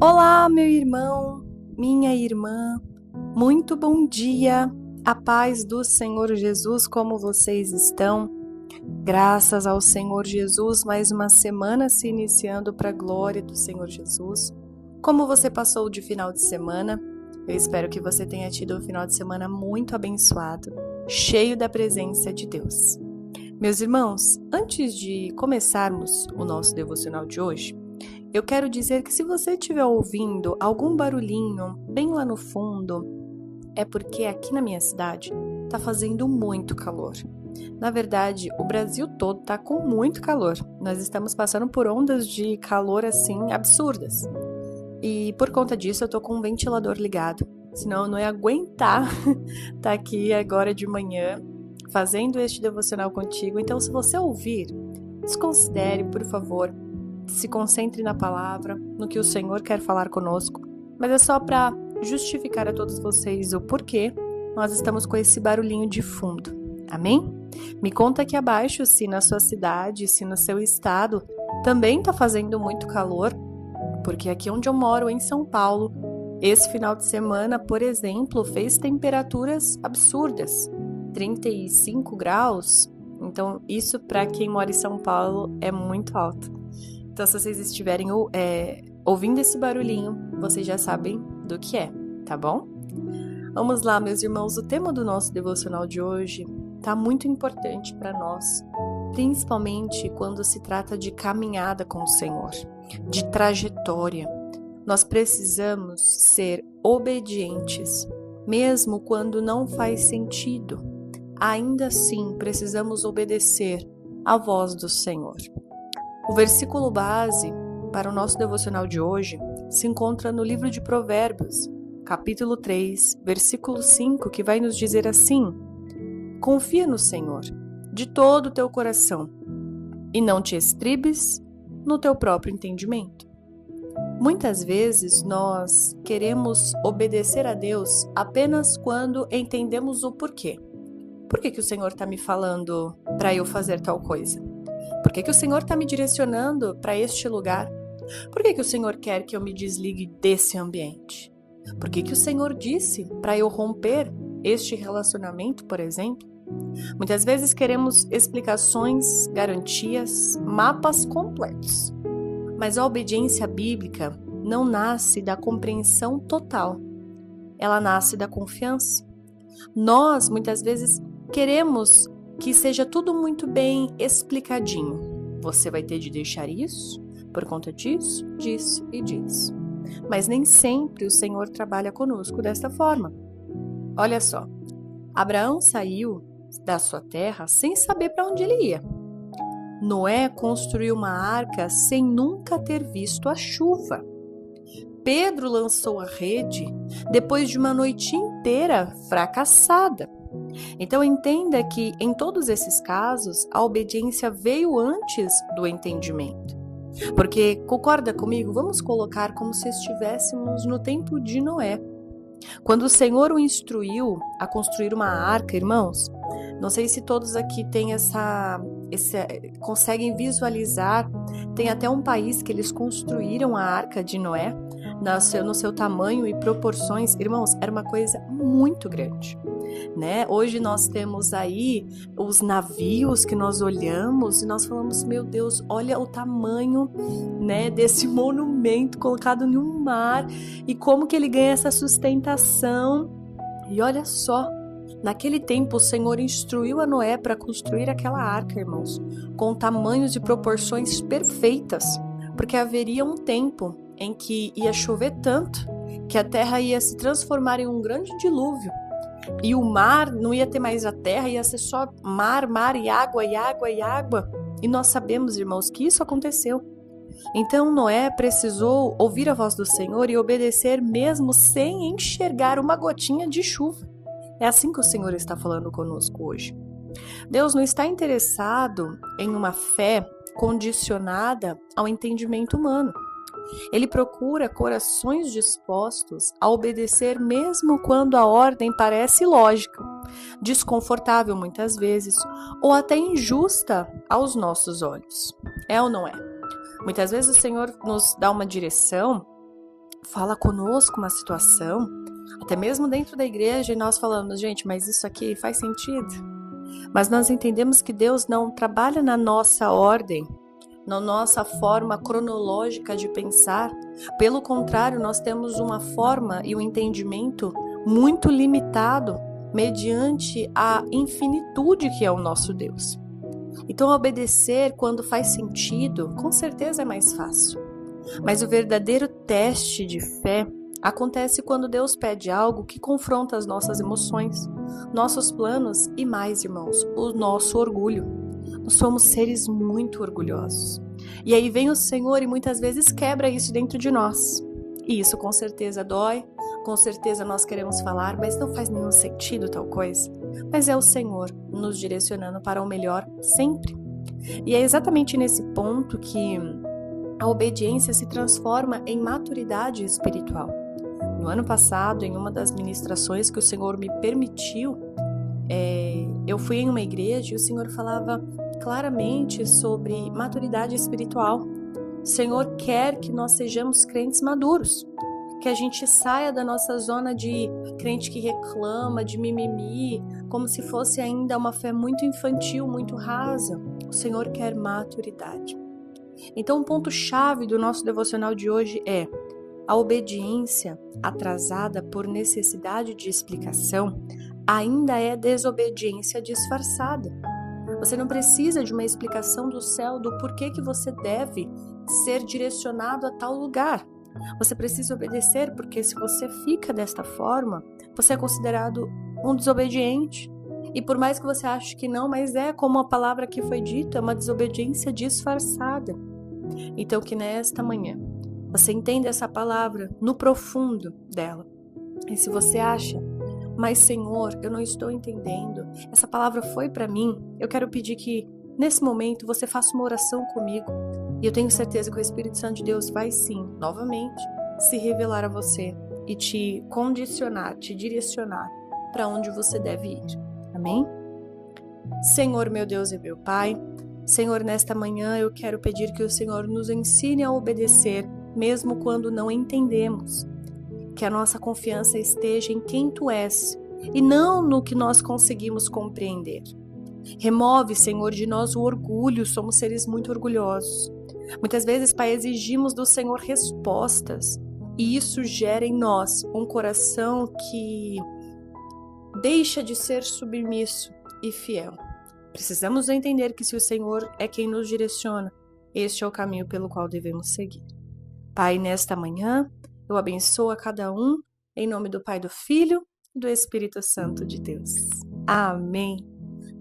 Olá, meu irmão, minha irmã, muito bom dia, a paz do Senhor Jesus, como vocês estão? Graças ao Senhor Jesus, mais uma semana se iniciando para a glória do Senhor Jesus. Como você passou de final de semana? Eu espero que você tenha tido um final de semana muito abençoado, cheio da presença de Deus. Meus irmãos, antes de começarmos o nosso devocional de hoje, eu quero dizer que se você estiver ouvindo algum barulhinho bem lá no fundo, é porque aqui na minha cidade tá fazendo muito calor. Na verdade, o Brasil todo tá com muito calor. Nós estamos passando por ondas de calor assim absurdas. E por conta disso eu tô com um ventilador ligado. Senão eu não ia aguentar tá aqui agora de manhã fazendo este devocional contigo. Então, se você ouvir, desconsidere, por favor. Se concentre na palavra, no que o Senhor quer falar conosco, mas é só para justificar a todos vocês o porquê nós estamos com esse barulhinho de fundo, amém? Me conta aqui abaixo se na sua cidade, se no seu estado também está fazendo muito calor, porque aqui onde eu moro, em São Paulo, esse final de semana, por exemplo, fez temperaturas absurdas, 35 graus, então isso para quem mora em São Paulo é muito alto. Então, se vocês estiverem ouvindo esse barulhinho, vocês já sabem do que é, tá bom? Vamos lá, meus irmãos, o tema do nosso devocional de hoje tá muito importante para nós, principalmente quando se trata de caminhada com o Senhor, de trajetória. Nós precisamos ser obedientes, mesmo quando não faz sentido. Ainda assim, precisamos obedecer à voz do Senhor. O versículo base para o nosso devocional de hoje se encontra no livro de Provérbios, capítulo 3, versículo 5, que vai nos dizer assim: confia no Senhor de todo o teu coração e não te estribes no teu próprio entendimento. Muitas vezes nós queremos obedecer a Deus apenas quando entendemos o porquê. Por que o Senhor está me falando para eu fazer tal coisa? Por que o Senhor está me direcionando para este lugar? Por que o Senhor quer que eu me desligue desse ambiente? Por que o Senhor disse para eu romper este relacionamento, por exemplo? Muitas vezes queremos explicações, garantias, mapas completos. Mas a obediência bíblica não nasce da compreensão total. Ela nasce da confiança. Nós, muitas vezes, queremos que seja tudo muito bem explicadinho. Você vai ter de deixar isso por conta disso, disso e disso. Mas nem sempre o Senhor trabalha conosco desta forma. Olha só, Abraão saiu da sua terra sem saber para onde ele ia. Noé construiu uma arca sem nunca ter visto a chuva. Pedro lançou a rede depois de uma noite inteira fracassada. Então entenda que em todos esses casos a obediência veio antes do entendimento. Porque, concorda comigo, vamos colocar como se estivéssemos no tempo de Noé. Quando o Senhor o instruiu a construir uma arca, irmãos, não sei se todos aqui têm conseguem visualizar, tem até um país que eles construíram a arca de Noé no seu tamanho e proporções, irmãos, era uma coisa muito grande. Né? Hoje nós temos aí os navios que nós olhamos e nós falamos, meu Deus, olha o tamanho, né, desse monumento colocado no mar e como que ele ganha essa sustentação. E olha só, naquele tempo o Senhor instruiu a Noé para construir aquela arca, irmãos, com tamanhos e proporções perfeitas, porque haveria um tempo em que ia chover tanto que a terra ia se transformar em um grande dilúvio. E o mar não ia ter mais a terra, ia ser só mar, mar e água, e água, e água. E nós sabemos, irmãos, que isso aconteceu. Então Noé precisou ouvir a voz do Senhor e obedecer mesmo sem enxergar uma gotinha de chuva. É assim que o Senhor está falando conosco hoje. Deus não está interessado em uma fé condicionada ao entendimento humano. Ele procura corações dispostos a obedecer mesmo quando a ordem parece ilógica, desconfortável muitas vezes, ou até injusta aos nossos olhos. É ou não é? Muitas vezes o Senhor nos dá uma direção fala conosco uma situação, até mesmo dentro da igreja, e nós falamos, gente, mas isso aqui faz sentido? Mas nós entendemos que Deus não trabalha na nossa ordem, na nossa forma cronológica de pensar. Pelo contrário, nós temos uma forma e um entendimento muito limitado mediante a infinitude que é o nosso Deus. Então, obedecer quando faz sentido, com certeza é mais fácil. Mas o verdadeiro teste de fé acontece quando Deus pede algo que confronta as nossas emoções, nossos planos e mais, irmãos, o nosso orgulho. Nós somos seres muito orgulhosos. E aí vem o Senhor e muitas vezes quebra isso dentro de nós. E isso com certeza dói, com certeza nós queremos falar, mas não faz nenhum sentido tal coisa. Mas é o Senhor nos direcionando para o melhor sempre. E é exatamente nesse ponto que a obediência se transforma em maturidade espiritual. No ano passado, em uma das ministrações que o Senhor me permitiu, eu fui em uma igreja e o Senhor falava claramente sobre maturidade espiritual. O Senhor quer que nós sejamos crentes maduros, que a gente saia da nossa zona de crente que reclama, de mimimi, como se fosse ainda uma fé muito infantil, muito rasa. O Senhor quer maturidade. Então, o ponto-chave do nosso devocional de hoje é: a obediência atrasada por necessidade de explicação ainda é desobediência disfarçada. Você não precisa de uma explicação do céu do porquê que você deve ser direcionado a tal lugar. Você precisa obedecer porque se você fica desta forma, você é considerado um desobediente. E por mais que você ache que não, mas é como a palavra que foi dita, uma desobediência disfarçada. Então que nesta manhã você entenda essa palavra no profundo dela. E se você acha, mas Senhor, eu não estou entendendo, essa palavra foi para mim, eu quero pedir que nesse momento você faça uma oração comigo. E eu tenho certeza que o Espírito Santo de Deus vai sim, novamente, se revelar a você e te condicionar, te direcionar para onde você deve ir. Amém? Senhor, meu Deus e meu Pai, Senhor, nesta manhã eu quero pedir que o Senhor nos ensine a obedecer, mesmo quando não entendemos. Que a nossa confiança esteja em quem Tu és e não no que nós conseguimos compreender. Remove, Senhor, de nós o orgulho, somos seres muito orgulhosos. Muitas vezes, Pai, exigimos do Senhor respostas e isso gera em nós um coração que deixa de ser submisso e fiel. Precisamos entender que se o Senhor é quem nos direciona, este é o caminho pelo qual devemos seguir. Pai, nesta manhã, eu abençoo a cada um, em nome do Pai, do Filho e do Espírito Santo de Deus. Amém.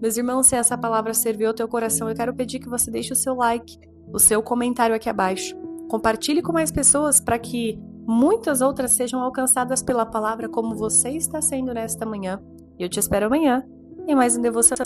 Meus irmãos, se essa palavra serviu ao teu coração, eu quero pedir que você deixe o seu like, o seu comentário aqui abaixo. Compartilhe com mais pessoas para que muitas outras sejam alcançadas pela palavra como você está sendo nesta manhã. E eu te espero amanhã em mais um devocional.